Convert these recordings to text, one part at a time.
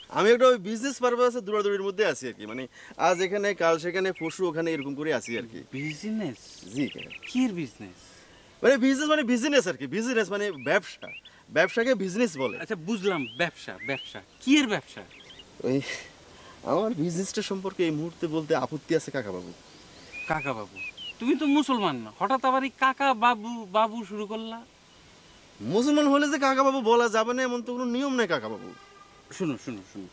আমি একটা ওই বিজনেস পারপাসে দৌড়াদৌড়ির মধ্যে আছি আর কি, মানে আজ এখানে কাল সেখানে পরশু ওখানে এরকম করে আছি আর কি। বিজনেস? জি, কির বিজনেস? মানে বিজনেস আর কি, বিজনেস মানে ব্যবসা, ব্যবসাকে বিজনেস বলে। আচ্ছা বুঝলাম, ব্যবসা। ব্যবসা কি এর ব্যবসা? ওই আমার বিজনেসটা সম্পর্কে এই মুহূর্তে বলতে আপত্তি আছে কাকা বাবু। কাকা বাবু? তুমি তো মুসলমান না, হঠাৎ আবার এই কাকা বাবু বাবু শুরু করলা? মুসলমান হলে যে কাকা বাবু বলা যাবে না এমন তো কোনো নিয়ম নেই কাকা বাবু। শুনো শুনো শুনো,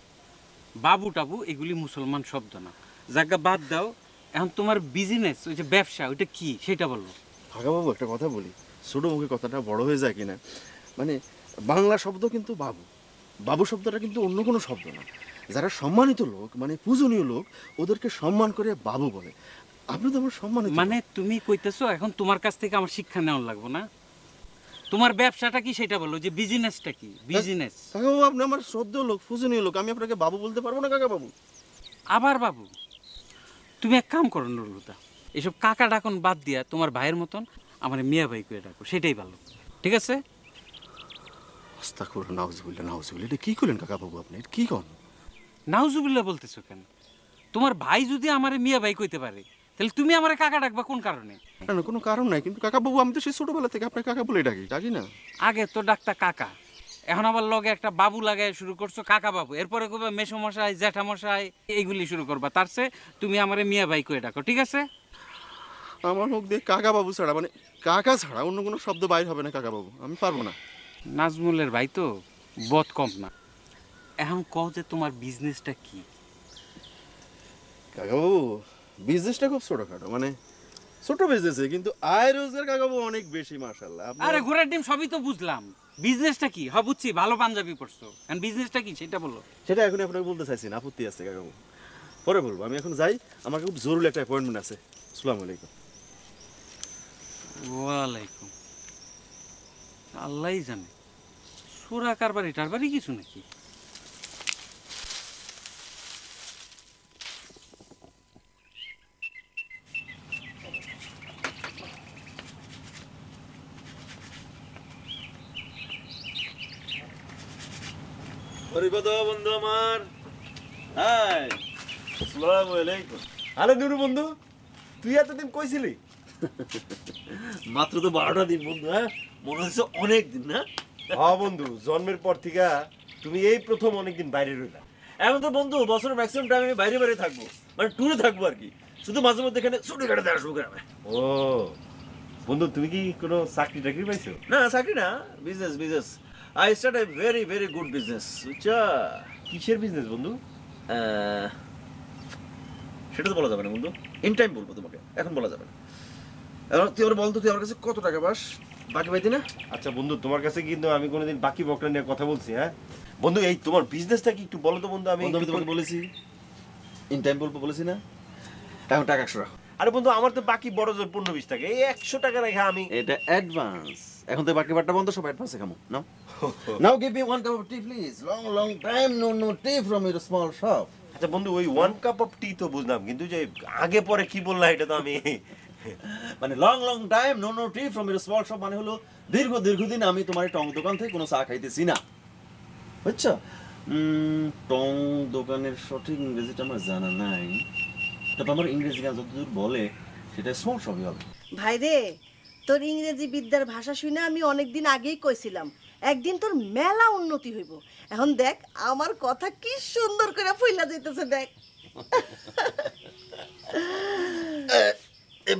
বাবু টাবু এগুলি মুসলমান শব্দ না, জায়গা বাদ দাও। এখন তোমার বিজনেস, ওই যে ব্যবসা, ওইটা কি সেটা বলো। কাকা বাবু একটা কথা বলি, ছোট মুখে কথাটা বড় হয়ে যায় কিনা, মানে বাংলা শব্দ কিন্তু বাবু, বাবু শব্দটা কিন্তু অন্য কোনো শব্দ না। যারা সম্মানিত লোক মানে পূজনীয় লোক ওদেরকে সম্মান করে বাবু বলে। আপনি তো আমার সম্মানিত। মানে তুমি কইতেছো এখন তোমার কাছ থেকে আমার শিক্ষা নেওয়া লাগবে না? তোমার ব্যবসাটা কি সেটা বলো, যে বিজনেসটা কি বিজনেস? কাকা বাবু আপনি আমার শ্রদ্ধেয় লোক, পূজনীয় লোক, আমি আপনাকে বাবু বলতে পারবো না কাকা বাবু। আবার বাবু? তুমি এক কাম করো নুরুলতা, এসব কাকা ডাকন বাদ দিয়া তোমার ভাইয়ের মতন আমার মিয়া ভাই করে ডাকো, সেটাই ভালো। ঠিক আছে? আস্তাগফিরুল্লাহ, নাউজুবিল্লাহ, নাউজুবিল্লাহ, এটা কি করলেন কাকা বাবু আপনি, এটা কি করেন? নাউজুবিল্লাহ বলতেছো কেন? তোমার ভাই যদি আমারে মিয়া ভাই কইতে পারে, তাহলে তুমি আমারে কাকা ডাকবা কোন কারণে? না না, কোনো কারণ নাই, কিন্তু কাকা বাবু আমি তো সেই ছোটবেলা থেকে আপনাকে কাকা বলে ডাকি, ডাকি না? আগে তো ডাকতা কাকা, এখন আবার লগে একটা বাবু লাগাই শুরু করছো, কাকা বাবু। এরপরে কইবা মেসোমশাই, জ্যাঠামশাই, এইগুলি শুরু করবা। তার চেয়ে তুমি আমারে মিয়া ভাই কই ডাকো, ঠিক আছে? আমার মুখ দিয়ে কাকা বাবু ছাড়া, মানে কাকা ছাড়া অন্য কোনো শব্দ বাইর হবে না কাকা বাবু, আমি পারবো না। নাজমুলের ভাই তো, বদ কম না। এখন কও যে তোমার বিজনেসটা কি? কাকা বাবু বিজনেসটা খুব ছোটখাটো, মানে ছোট বিজনেস, কিন্তু আয় রোজগার কাকা বাবু অনেক বেশি মাশাআল্লাহ। আরে ঘোড়ার ডিম, সবই তো বুঝলাম। বিজনেসটা কি? হ্যাঁ বুঝছি, ভালো পাঞ্জাবি পরছো, এখন বিজনেসটা কি সেটা বলো। সেটা এখন আপনাকে বলতে চাইছি না, আপত্তি আছে কাকা বাবু, পরে বলবো। আমি এখন যাই, আমার খুব জরুরি একটা অ্যাপয়েন্টমেন্ট আছে। আসসালামু আলাইকুম। ওয়ালাইকুম। আল্লাহই জানে, সোরা কারবারি টারবারি কিছু নাকি? হরিপদ বন্ধু আমার, হাই, আসসালামু আলাইকুম। আরে নুরু বন্ধু, তুই এতদিন কইছিলি? মাত্র তো 12টা দিন বন্ধু, হ্যাঁ মনে হচ্ছে অনেক দিন না? হ্যাঁ বন্ধু, জন্মের পর থেকে তুমি এই প্রথম অনেকদিন বাইরে রইলা। এখন তো বন্ধু বছরের ম্যাক্সিমাম টাইম আমি বাইরে বাইরে থাকবো, মানে ট্যুরে থাকবো আর কি, শুধু মাঝে মধ্যে এখানে ছুটি কাটাতে আসবো গ্রামে। ও বন্ধু, তুমি কি কোনো চাকরি টাকরি পাইছো? না চাকরি না, business business. I start a very very good business, বুঝছা? কিসের বিজনেস বন্ধু? সেটা তো বলা যাবে না বন্ধু, ইন টাইম বলবো তোমাকে, এখন বলা যাবে না। এখন তুই আমার বলতো, তুই আমার কাছে কত টাকা পাস বাকি পাইতি না? আচ্ছা বন্ধু, তোমার কাছে কিন্তু আমি কোনোদিন বাকি বকরা নিয়ে কথা বলছি? হ্যাঁ বন্ধু, এই তোমার বিজনেসটা কি একটু বলো তো বন্ধু। আমি তোমাকে বলেছি ইন টাইম বলবো, বলেছি না? এখন টাকা 100 রাখো। আরে বন্ধু, আমার তো বাকি বড় জোর 15-20 টাকা, এই 100 টাকা রেখে আমি। এটা অ্যাডভান্স, এখন তো বাকি বারটা বন্ধ, সব অ্যাডভান্সে খামো। Now now, give me one cup of tea please, long long time no tea from your small shop. আচ্ছা বন্ধু, ওই 1 কাপ অফ টি তো বুঝলাম, কিন্তু যে আগে পরে কি বললা এটা তো আমি মানে long long time no tea from your small shop মানে হলো দীর্ঘদিন আমি তোমার টং দোকান থেকে কোনো চা খাইতেছি না, বুঝছো? টং দোকানের সঠিক ইংরেজিটা আমার জানা নাই, তবে আমার ইংরেজি গান যতদূর বলে সেটা স্মল শপই হবে। ভাই রে, তোর ইংরেজি বিদ্যার ভাষা শুনে আমি অনেকদিন আগেই কইছিলাম একদিন তোর মেলা উন্নতি হইব। এখন দেখ আমার কথা কি সুন্দর করে ফুইলা যাইতেছে, দেখ।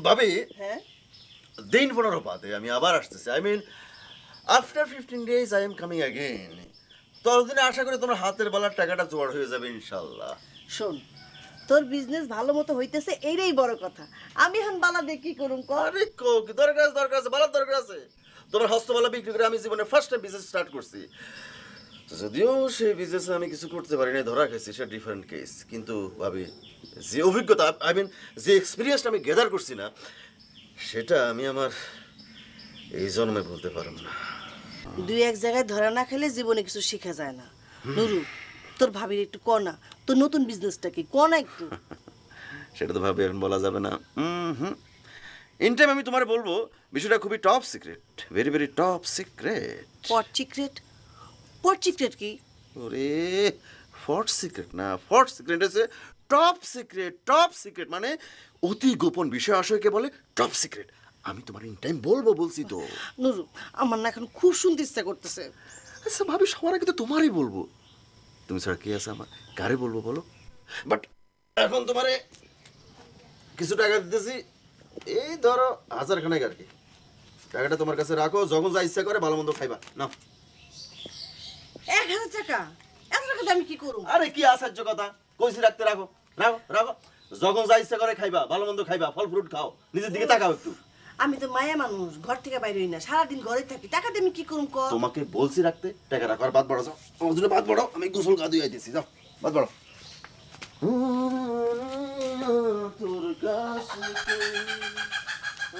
ভাবি, হ্যাঁ, দিন 15 বাদে আমি আবার আসতেছি, I mean after 15 days I am coming again. ততদিনে আশা করি তোমার হাতের বেলার টাকাটা জোগাড় হয়ে যাবে ইনশাল্লাহ। শোন, তোর বিজনেস ভালো মতো হইতেছে, এইটাই বড় কথা। আমি এখন বালা দিয়ে কি করুম কর? আরে কি দরকার আছে বালার দরকার আছে? তোমার হস্তবালা বিক্রি করে আমি জীবনে ফার্স্ট টাইম বিজনেস স্টার্ট করছি। যদিও সেই বিজনেসে আমি কিছু করতে পারি না, ধরা খেয়েছি, সেটা ডিফারেন্ট কেস, কিন্তু ভাবি যে অভিজ্ঞতা, আই মিন যে এক্সপিরিয়েন্সটা আমি গেদার করছি না, সেটা আমি আমার এই জন্মে বলতে পারবো না। দুই এক জায়গায় ধরা না খেলে জীবনে কিছু শেখা যায় না। নুরু, তোর ভাবির একটু ক না, তোর নতুন বিজনেসটা কি ক না একটু। সেটা তো ভাবি এখন বলা যাবে না। ইন টাইম আমি তোমার বলবো, বিষয়টা খুবই top secret, very very top secret. Pot secret? Pot secret কি? ওরে ফট সিক্রেট না, ফট সিক্রেট হচ্ছে টপ সিক্রেট। টপ সিক্রেট মানে অতি গোপন বিষয় আশয়কে বলে টপ সিক্রেট। আমি তোমার ইন টাইম বলবো বলছি তো। নুরু, আমার না এখন খুব শুনতে ইচ্ছা করতেছে। আচ্ছা ভাবি, সবার আগে তো তোমারই বলবো। তুমি ছাড়া কে আছে আমার, কারে বলবো বলো? বাট এখন তোমারে কিছু টাকা দিতেছি, এই ধরো 1000 খানেক আর কি। টাকাটা তোমার কাছে রাখো, যখন যা ইচ্ছা করে ভালো মন্দ খাইবা। না 1000 টাকা? এত টাকা দিয়ে আমি কি করব? আরে কি আশ্চর্য কথা, কইছি রাখতে, রাখো রাখো রাখো। যখন যা ইচ্ছা করে খাইবা, ভালো মন্দ খাইবা, ফল ফ্রুট খাও, নিজের দিকে তাকাও একটু। আমি তো মায়া মানুষ, ঘর থেকে বাইরে হই না, সারাদিন ঘরে থাকি। টাকা দিয়ে আমি কি করব ক? তোমাকে বলছি রাখতে, টাকা রাখো। আর বাদ বাড়ো, যাও আমার জন্য বাদ বাড়ো, আমি গোসল গা ধুয়ে আইতেছি, যাও বাদ বাড়ো। তোর কাছে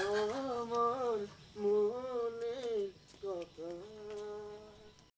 আমার মনে